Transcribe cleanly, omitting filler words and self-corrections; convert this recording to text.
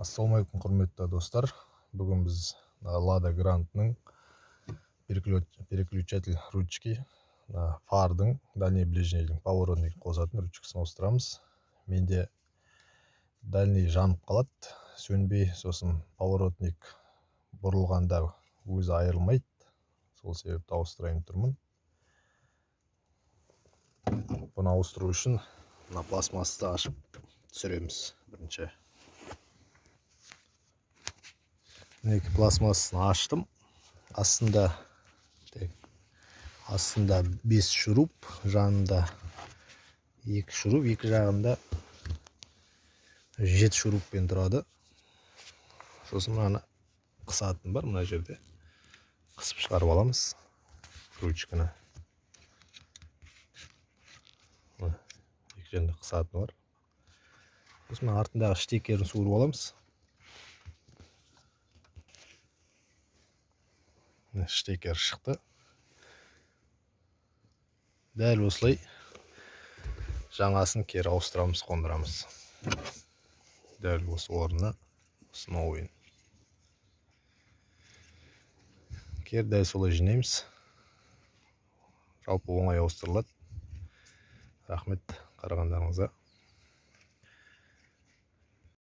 Ассалаумалейкум, құрметті достар. Бүгін біз Lada Grant'ның переключатель ручки, фардың дальний ближнейдің поворотник қосатын ручкасын ауыстырамыз. Менде дальний жанып қалады, сөнбей, сосын поворотник бұрылғанда өзі айырылмайды. Сол себепті ауыстырайын тұрмын. Бұны ауыстыру үшін пластмассты ашып түсіреміз бірінші. Мінеки пластмассаны аштым. Астында 5 шуруп, жанында 2 шуруп, екі жағында 7 шуруппен тұрады. Сосын мына қысатын бар, мына жерде қысып шығарып аламыз ручканы. Екі жерінде қысатын бар. Сосын артындағы штекерін суырып аламыз. Штекер шықты. Дәл осылай жаңасын кері ауыстырамыз, қондырамыз. Дәл осы орнына сынау ойын. Кері дәл солай жинаймыз. Жалпы оңай ауыстырылады. Рахмет қарағандарыңызға.